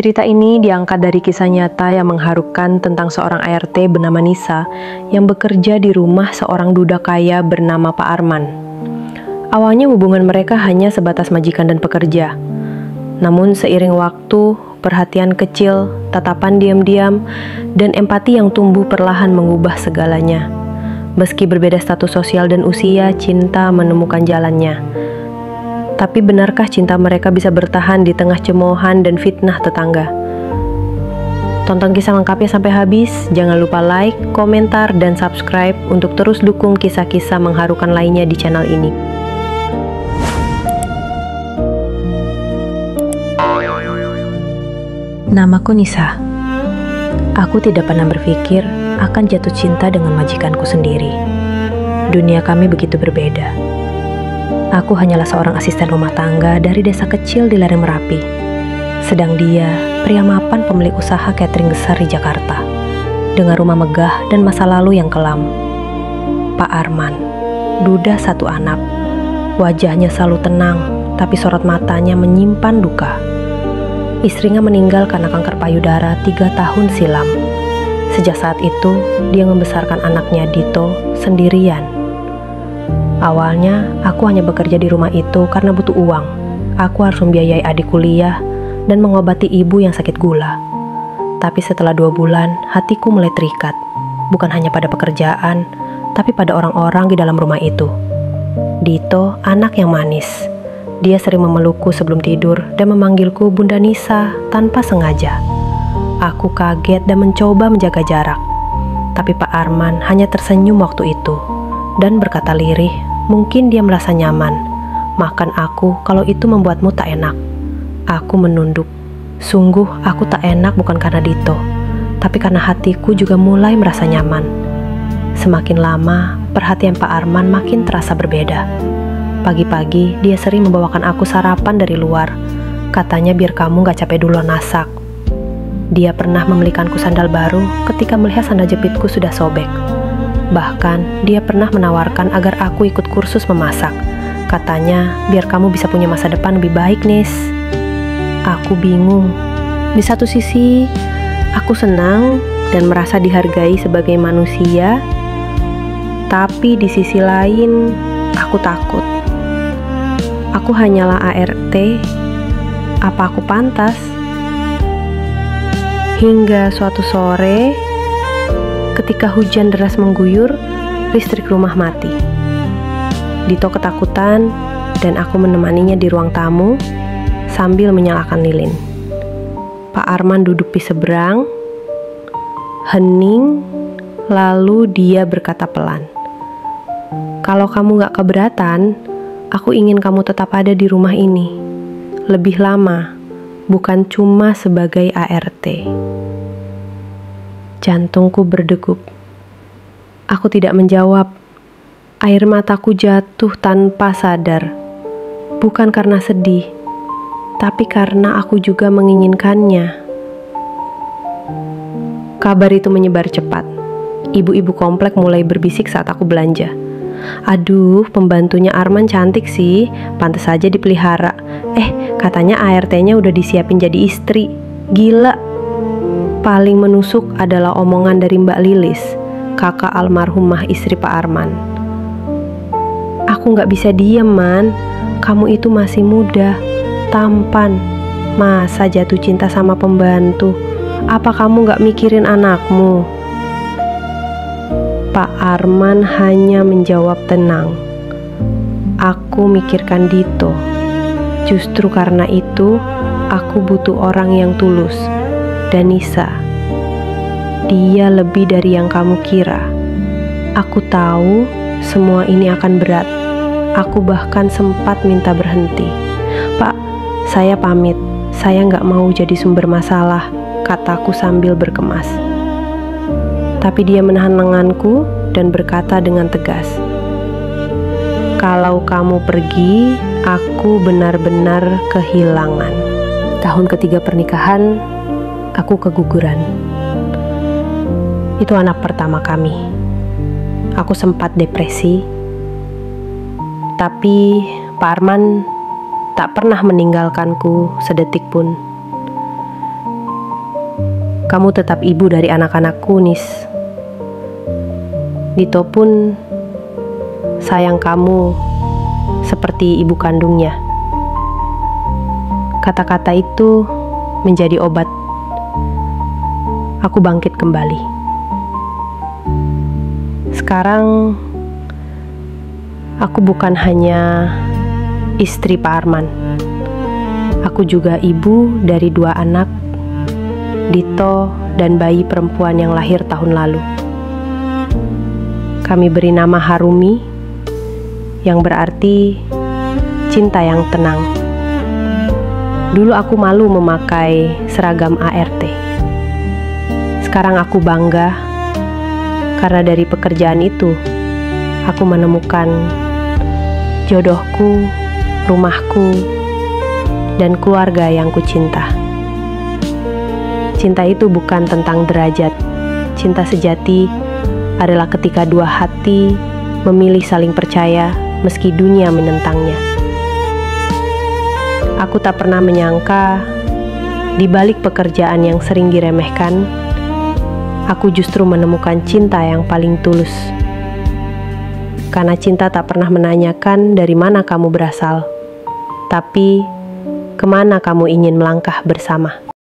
Cerita ini diangkat dari kisah nyata yang mengharukan tentang seorang ART bernama Nisa yang bekerja di rumah seorang duda kaya bernama Pak Arman. Awalnya hubungan mereka hanya sebatas majikan dan pekerja. Namun seiring waktu, perhatian kecil, tatapan diam-diam, dan empati yang tumbuh perlahan mengubah segalanya. Meski berbeda status sosial dan usia, cinta menemukan jalannya. Tapi benarkah cinta mereka bisa bertahan di tengah cemoohan dan fitnah tetangga? Tonton kisah lengkapnya sampai habis. Jangan lupa like, komentar, dan subscribe untuk terus dukung kisah-kisah mengharukan lainnya di channel ini. Namaku Nisa. Aku tidak pernah berpikir akan jatuh cinta dengan majikanku sendiri. Dunia kami begitu berbeda. Aku hanyalah seorang asisten rumah tangga dari desa kecil di lereng Merapi. Sedang dia, pria mapan pemilik usaha catering besar di Jakarta, dengan rumah megah dan masa lalu yang kelam. Pak Arman, duda satu anak. Wajahnya selalu tenang, tapi sorot matanya menyimpan duka. Istrinya meninggal karena kanker payudara 3 tahun silam. Sejak saat itu, dia membesarkan anaknya Dito sendirian. Awalnya, aku hanya bekerja di rumah itu karena butuh uang. Aku harus membiayai adik kuliah dan mengobati ibu yang sakit gula. Tapi setelah 2 bulan, hatiku mulai terikat. Bukan hanya pada pekerjaan, tapi pada orang-orang di dalam rumah itu. Dito, anak yang manis. Dia sering memelukku sebelum tidur dan memanggilku Bunda Nisa tanpa sengaja. Aku kaget dan mencoba menjaga jarak. Tapi Pak Arman hanya tersenyum waktu itu dan berkata lirih, mungkin dia merasa nyaman. Makan aku kalau itu membuatmu tak enak. Aku menunduk. Sungguh aku tak enak bukan karena Dito, tapi karena hatiku juga mulai merasa nyaman. Semakin lama, perhatian Pak Arman makin terasa berbeda. Pagi-pagi, dia sering membawakan aku sarapan dari luar. Katanya biar kamu gak capek duluan masak. Dia pernah membelikanku sandal baru ketika melihat sandal jepitku sudah sobek. Bahkan, dia pernah menawarkan agar aku ikut kursus memasak. Katanya, biar kamu bisa punya masa depan lebih baik, Nis. Aku bingung. Di satu sisi, aku senang dan merasa dihargai sebagai manusia. Tapi di sisi lain, aku takut. Aku hanyalah ART. Apa aku pantas? Hingga suatu sore, ketika hujan deras mengguyur, listrik rumah mati. Dito ketakutan dan aku menemaninya di ruang tamu sambil menyalakan lilin. Pak Arman duduk di seberang, hening, lalu dia berkata pelan, "Kalau kamu gak keberatan, aku ingin kamu tetap ada di rumah ini. Lebih lama, bukan cuma sebagai ART." Jantungku berdegup. Aku tidak menjawab. Air mataku jatuh tanpa sadar. Bukan karena sedih, tapi karena aku juga menginginkannya. Kabar itu menyebar cepat. Ibu-ibu komplek mulai berbisik saat aku belanja. "Aduh, pembantunya Arman cantik sih, pantas saja dipelihara. Katanya ART-nya udah disiapin jadi istri. Gila." Paling menusuk adalah omongan dari Mbak Lilis, kakak almarhumah istri Pak Arman. "Aku gak bisa diem, Man. Kamu itu masih muda, tampan. Masa jatuh cinta sama pembantu? Apa kamu gak mikirin anakmu?" Pak Arman hanya menjawab tenang, "Aku mikirkan Dito. Justru karena itu, aku butuh orang yang tulus. Dan Nisa, dia lebih dari yang kamu kira. Aku tahu semua ini akan berat. Aku bahkan sempat minta berhenti. Pak, saya pamit. Saya nggak mau jadi sumber masalah," kataku sambil berkemas. Tapi dia menahan lenganku dan berkata dengan tegas, "Kalau kamu pergi, aku benar-benar kehilangan." Tahun ketiga pernikahan, aku keguguran. Itu anak pertama kami. Aku sempat depresi. Tapi Pak Arman tak pernah meninggalkanku sedetik pun. Kamu tetap ibu dari anak-anakku, Nis. Dito pun sayang kamu seperti ibu kandungnya. Kata-kata itu menjadi obat. Aku bangkit kembali. Sekarang aku bukan hanya istri Pak Arman. Aku juga ibu dari 2 anak, Dito dan bayi perempuan yang lahir tahun lalu. Kami beri nama Harumi, yang berarti cinta yang tenang. Dulu aku malu memakai seragam ART. Sekarang aku bangga karena dari pekerjaan itu aku menemukan jodohku, rumahku, dan keluarga yang kucinta. Cinta itu bukan tentang derajat. Cinta sejati adalah ketika 2 hati memilih saling percaya meski dunia menentangnya. Aku tak pernah menyangka di balik pekerjaan yang sering diremehkan, aku justru menemukan cinta yang paling tulus. Karena cinta tak pernah menanyakan dari mana kamu berasal, tapi kemana kamu ingin melangkah bersama.